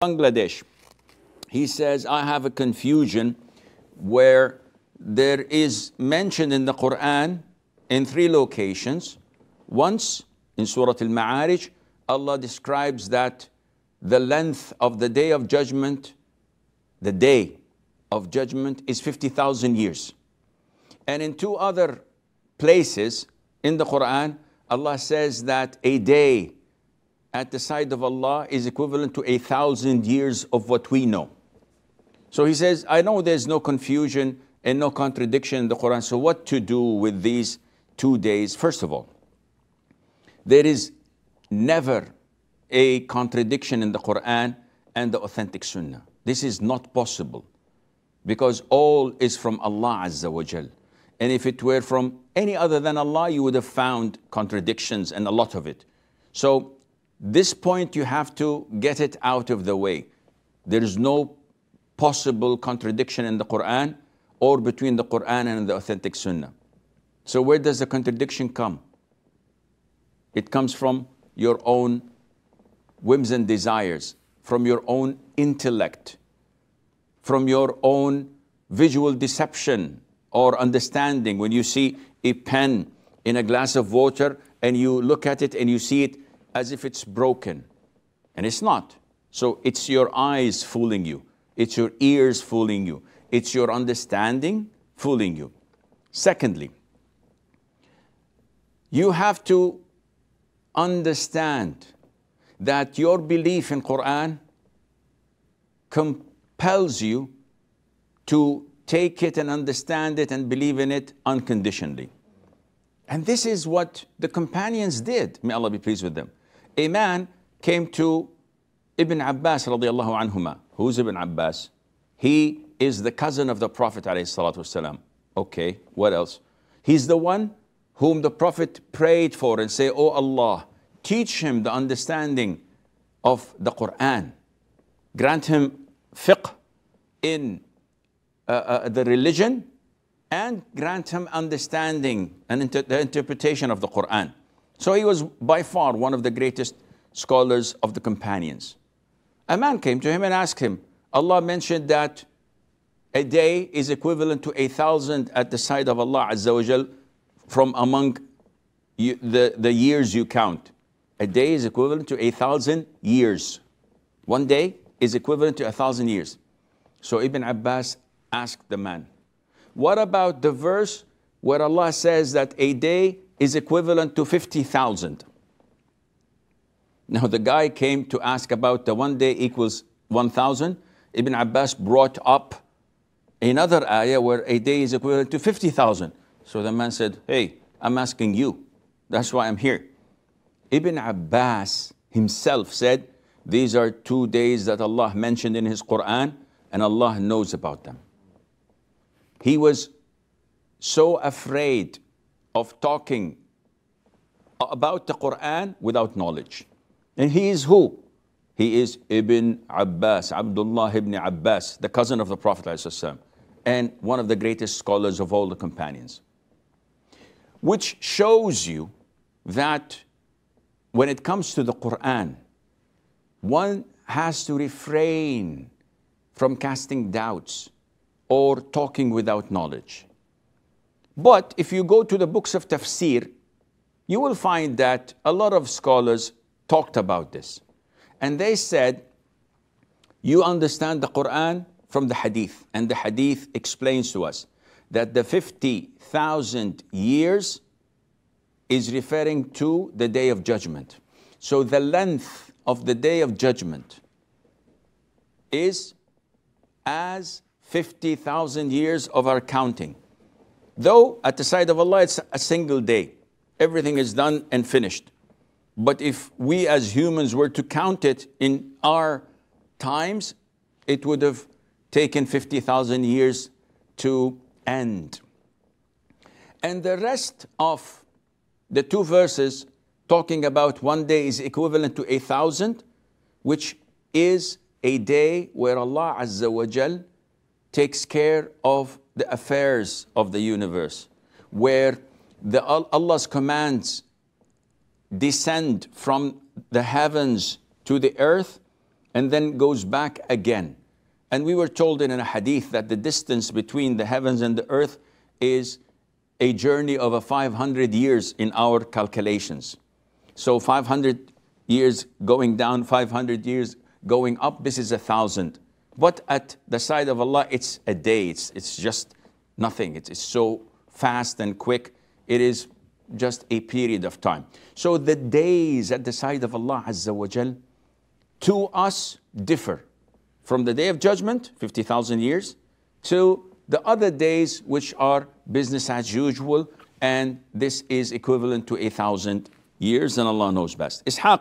Bangladesh. He says, I have a confusion where there is mentioned in the Quran in 3 locations. Once in Surah Al-Ma'arij, Allah describes that the length of the day of judgment, the day of judgment is 50,000 years. And in 2 other places in the Quran, Allah says that a day at the side of Allah is equivalent to 1,000 years of what we know. So he says, I know there's no confusion and no contradiction in the Quran, so what to do with these 2 days? First of all, there is never a contradiction in the Quran and the authentic Sunnah. This is not possible, because all is from Allah Azza wa Jal. And if it were from any other than Allah, you would have found contradictions, and a lot of it. So this point, you have to get it out of the way. There is no possible contradiction in the Quran or between the Quran and the authentic Sunnah. So where does the contradiction come? It comes from your own whims and desires, from your own intellect, from your own visual deception or understanding. When you see a pen in a glass of water and you look at it and you see it as if it's broken, and it's not. So it's your eyes fooling you. It's your ears fooling you. It's your understanding fooling you. Secondly, you have to understand that your belief in Quran compels you to take it and understand it and believe in it unconditionally. And this is what the companions did. May Allah be pleased with them. A man came to Ibn Abbas radiallahu anhuma. Who's Ibn Abbas? He is the cousin of the Prophet alayhi salatu wasalam. Okay, what else? He's the one whom the Prophet prayed for and say, oh Allah, teach him the understanding of the Quran. Grant him fiqh in the religion, and grant him understanding and the interpretation of the Quran. So he was by far one of the greatest scholars of the companions. A man came to him and asked him, Allah mentioned that a day is equivalent to 1,000 at the side of Allah Azza wa Jal from among the years you count. A day is equivalent to 1,000 years. One day is equivalent to 1,000 years. So Ibn Abbas asked the man, what about the verse where Allah says that a day is equivalent to 50,000? Now the guy came to ask about the 1 day equals 1,000. Ibn Abbas brought up another ayah where a day is equivalent to 50,000. So the man said, hey, I'm asking you. That's why I'm here. Ibn Abbas himself said, these are 2 days that Allah mentioned in His Quran, and Allah knows about them. He was so afraid of talking about the Quran without knowledge. And he is who? He is Ibn Abbas, Abdullah ibn Abbas, the cousin of the Prophet ﷺ, and one of the greatest scholars of all the companions. Which shows you that when it comes to the Quran, one has to refrain from casting doubts or talking without knowledge. But if you go to the books of tafsir, you will find that a lot of scholars talked about this. And they said, you understand the Quran from the hadith. And the hadith explains to us that the 50,000 years is referring to the day of judgment. So the length of the day of judgment is as 50,000 years of our counting. Though at the side of Allah, it's a single day. Everything is done and finished. But if we as humans were to count it in our times, it would have taken 50,000 years to end. And the rest of the 2 verses talking about 1 day is equivalent to 1,000, which is a day where Allah Azza wa Jal takes care of the affairs of the universe, where Allah's commands descend from the heavens to the earth, and then goes back again. And we were told in a hadith that the distance between the heavens and the earth is a journey of 500 years in our calculations. So 500 years going down, 500 years going up, this is 1,000. But at the side of Allah, it's a day. It's just nothing. It's so fast and quick. It is just a period of time. So the days at the side of Allah Azza wa Jal to us differ. From the day of judgment, 50,000 years, to the other days which are business as usual, and this is equivalent to 1,000 years, and Allah knows best. Ishaq